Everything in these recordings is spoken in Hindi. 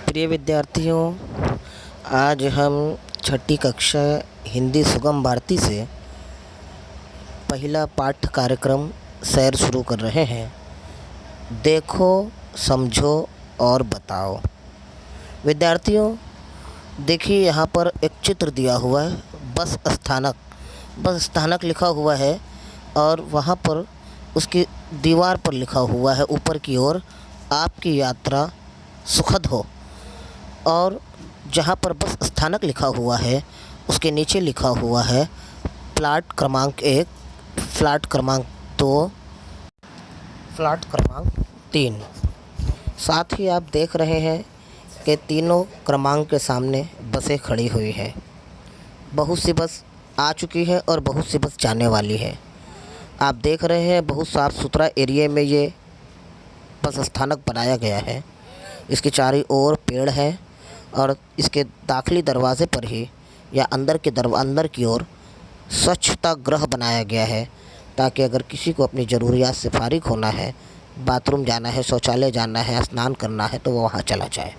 प्रिय विद्यार्थियों, आज हम छठी कक्षा हिंदी सुगम भारती से पहला पाठ कार्यक्रम सैर शुरू कर रहे हैं। देखो, समझो और बताओ। विद्यार्थियों, देखिए यहाँ पर एक चित्र दिया हुआ है। बस स्थानक लिखा हुआ है और वहाँ पर उसकी दीवार पर लिखा हुआ है ऊपर की ओर, आपकी यात्रा सुखद हो। और जहाँ पर बस स्थानक लिखा हुआ है उसके नीचे लिखा हुआ है प्लाट क्रमांक 1, फ्लैट क्रमांक 2, फ्लैट क्रमांक 3। साथ ही आप देख रहे हैं कि तीनों क्रमांक के सामने बसें खड़ी हुई हैं। बहुत सी बस आ चुकी है और बहुत सी बस जाने वाली है। आप देख रहे हैं बहुत साफ़ सुथरा एरिया में ये बस स्थानक बनाया गया है। इसके चारों ओर पेड़ है और इसके दाखिली दरवाज़े पर ही या अंदर की ओर स्वच्छता गृह बनाया गया है, ताकि अगर किसी को अपनी ज़रूरियात से फारिग होना है, बाथरूम जाना है, शौचालय जाना है, स्नान करना है, तो वो वहाँ चला जाए।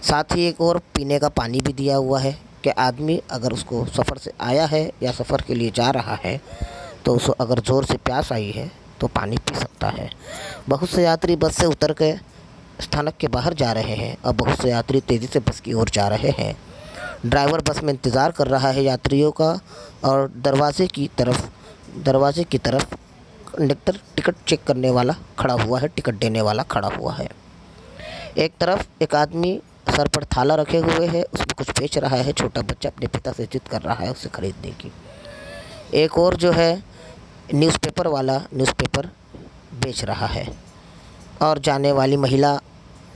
साथ ही एक और पीने का पानी भी दिया हुआ है कि आदमी अगर उसको सफ़र से आया है या सफ़र के लिए जा रहा है तो उसको अगर ज़ोर से प्यास आई है तो पानी पी सकता है। बहुत से यात्री बस से उतर के स्थानक के बाहर जा रहे हैं और बहुत से यात्री तेज़ी से बस की ओर जा रहे हैं। ड्राइवर बस में इंतज़ार कर रहा है यात्रियों का और दरवाजे की तरफ कंडक्टर टिकट चेक करने वाला खड़ा हुआ है, टिकट देने वाला खड़ा हुआ है। एक तरफ एक आदमी सर पर थाला रखे हुए है, उसमें कुछ बेच रहा है। छोटा बच्चा अपने पिता से जिद कर रहा है उसे खरीदने की। एक और जो है न्यूज़पेपर वाला न्यूज़पेपर बेच रहा है और जाने वाली महिला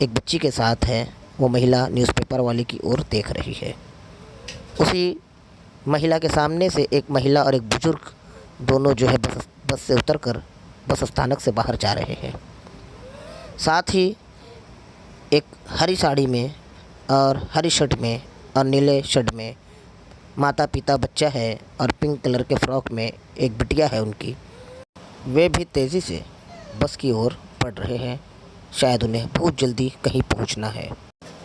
एक बच्ची के साथ है। वो महिला न्यूज़पेपर वाले की ओर देख रही है। उसी महिला के सामने से एक महिला और एक बुजुर्ग दोनों जो है बस से उतरकर बस स्थानक से बाहर जा रहे हैं। साथ ही एक हरी साड़ी में और हरी शर्ट में और नीले शर्ट में माता पिता बच्चा है और पिंक कलर के फ्रॉक में एक बिटिया है उनकी। वे भी तेज़ी से बस की ओर बढ़ रहे हैं। शायद उन्हें बहुत जल्दी कहीं पहुंचना है।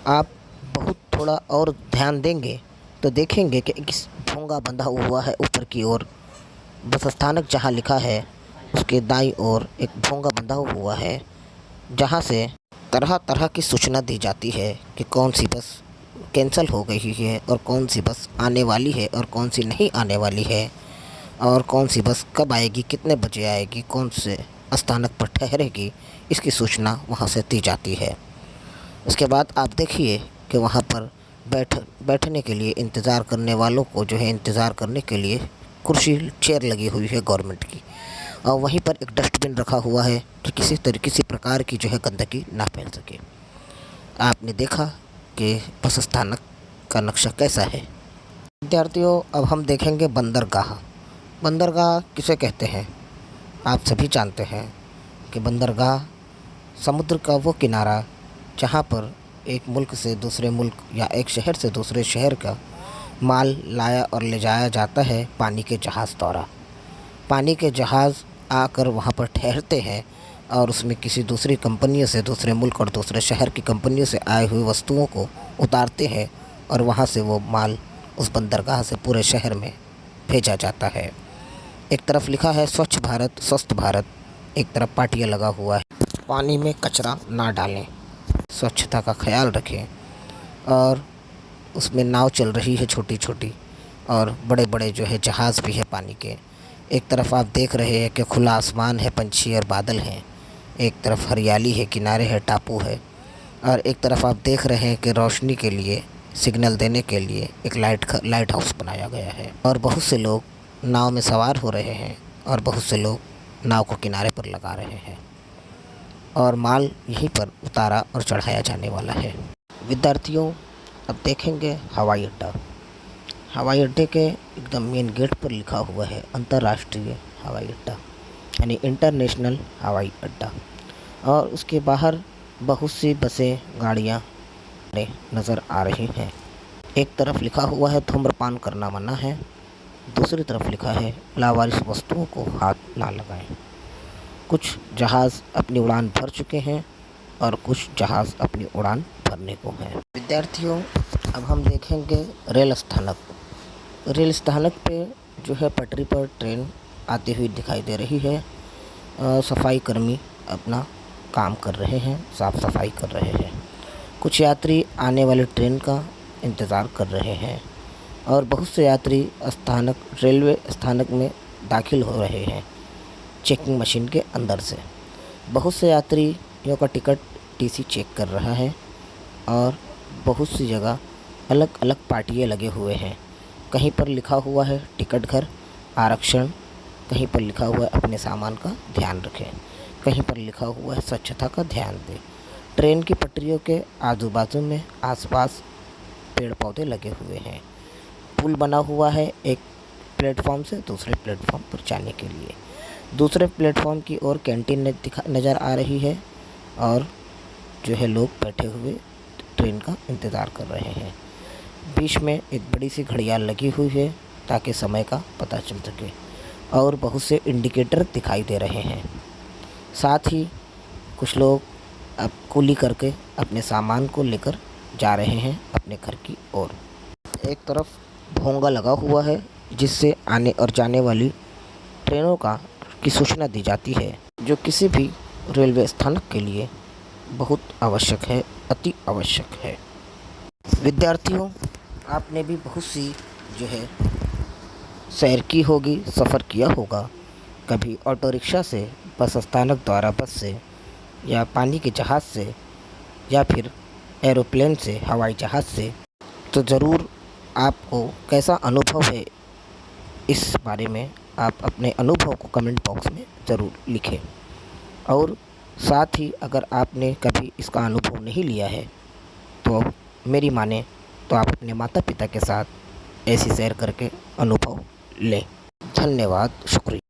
आप बहुत थोड़ा और ध्यान देंगे तो देखेंगे कि एक भोंगा बंधा हुआ है ऊपर की ओर। बस स्थानक जहां लिखा है उसके दाईं ओर एक भोंगा बंधा हुआ है, जहां से तरह तरह की सूचना दी जाती है कि कौन सी बस कैंसिल हो गई है और कौन सी बस आने वाली है और कौन सी नहीं आने वाली है, और कौन सी बस कब आएगी, कितने बजे आएगी, कौन से स्थानक पर ठहरेगी। इसकी सूचना वहाँ से दी जाती है। उसके बाद आप देखिए कि वहाँ पर बैठने के लिए इंतज़ार करने वालों को जो है इंतज़ार करने के लिए कुर्सी चेयर लगी हुई है गवर्नमेंट की, और वहीं पर एक डस्टबिन रखा हुआ है कि किसी प्रकार की जो है गंदगी ना फैल सके। आपने देखा कि बस स्थानक का नक्शा कैसा है। विद्यार्थियों, अब हम देखेंगे बंदरगाह। बंदरगाह किसे कहते हैं? आप सभी जानते हैं कि बंदरगाह समुद्र का वो किनारा जहाँ पर एक मुल्क से दूसरे मुल्क या एक शहर से दूसरे शहर का माल लाया और ले जाया जाता है पानी के जहाज़ द्वारा। पानी के जहाज़ आकर वहाँ पर ठहरते हैं और उसमें किसी दूसरी कंपनियों से, दूसरे मुल्क और दूसरे शहर की कंपनियों से आई हुई वस्तुओं को उतारते हैं और वहाँ से वो माल उस बंदरगाह से पूरे शहर में भेजा जाता है। एक तरफ लिखा है स्वच्छ भारत स्वस्थ भारत, एक तरफ पाटिया लगा हुआ है पानी में कचरा ना डालें, स्वच्छता का ख्याल रखें। और उसमें नाव चल रही है छोटी छोटी, और बड़े बड़े जो है जहाज़ भी है पानी के। एक तरफ आप देख रहे हैं कि खुला आसमान है, पंछी और बादल हैं। एक तरफ हरियाली है, किनारे है, टापू है। और एक तरफ आप देख रहे हैं कि रोशनी के लिए, सिग्नल देने के लिए एक लाइट हाउस बनाया गया है। और बहुत से लोग नाव में सवार हो रहे हैं और बहुत से लोग नाव को किनारे पर लगा रहे हैं और माल यहीं पर उतारा और चढ़ाया जाने वाला है। विद्यार्थियों, अब देखेंगे हवाई अड्डा। हवाई अड्डे के एकदम मेन गेट पर लिखा हुआ है अंतर्राष्ट्रीय हवाई अड्डा, यानी इंटरनेशनल हवाई अड्डा। और उसके बाहर बहुत सी बसें, गाड़ियाँ नज़र आ रही हैं। एक तरफ लिखा हुआ है धूम्रपान करना मना है, दूसरी तरफ लिखा है लावारिस वस्तुओं को हाथ ना लगाएं। कुछ जहाज़ अपनी उड़ान भर चुके हैं और कुछ जहाज़ अपनी उड़ान भरने को हैं। विद्यार्थियों, अब हम देखेंगे रेल स्थानक। रेल स्थानक पे जो है पटरी पर ट्रेन आती हुई दिखाई दे रही है। सफाई कर्मी अपना काम कर रहे हैं, साफ सफाई कर रहे हैं। कुछ यात्री आने वाले ट्रेन का इंतज़ार कर रहे हैं और बहुत से यात्री रेलवे स्थानक में दाखिल हो रहे हैं चेकिंग मशीन के अंदर से। बहुत से यात्रियों का टिकट टीसी चेक कर रहा है और बहुत सी जगह अलग अलग पाटिये लगे हुए हैं। कहीं पर लिखा हुआ है टिकट घर आरक्षण, कहीं पर लिखा हुआ है अपने सामान का ध्यान रखें, कहीं पर लिखा हुआ है स्वच्छता का ध्यान दें। ट्रेन की पटरियों के आजू बाजू में आसपास पेड़ पौधे लगे हुए हैं। पुल बना हुआ है एक प्लेटफॉर्म से दूसरे प्लेटफॉर्म पर जाने के लिए। दूसरे प्लेटफॉर्म की ओर कैंटीन नज़र आ रही है और जो है लोग बैठे हुए ट्रेन का इंतज़ार कर रहे हैं। बीच में एक बड़ी सी घड़ियाल लगी हुई है ताकि समय का पता चल सके और बहुत से इंडिकेटर दिखाई दे रहे हैं। साथ ही कुछ लोग अब कुली करके अपने सामान को लेकर जा रहे हैं अपने घर की ओर। एक तरफ भोंगा लगा हुआ है जिससे आने और जाने वाली ट्रेनों की सूचना दी जाती है, जो किसी भी रेलवे स्थानक के लिए बहुत आवश्यक है, अति आवश्यक है। विद्यार्थियों, आपने भी बहुत सी जो है सैर की होगी, सफ़र किया होगा, कभी ऑटो रिक्शा से, बस स्थानक द्वारा बस से, या पानी के जहाज़ से, या फिर एरोप्लेन से, हवाई जहाज़ से। तो ज़रूर आपको कैसा अनुभव है इस बारे में आप अपने अनुभव को कमेंट बॉक्स में ज़रूर लिखें। और साथ ही अगर आपने कभी इसका अनुभव नहीं लिया है तो मेरी माने तो आप अपने माता पिता के साथ ऐसी सैर करके अनुभव लें। धन्यवाद, शुक्रिया।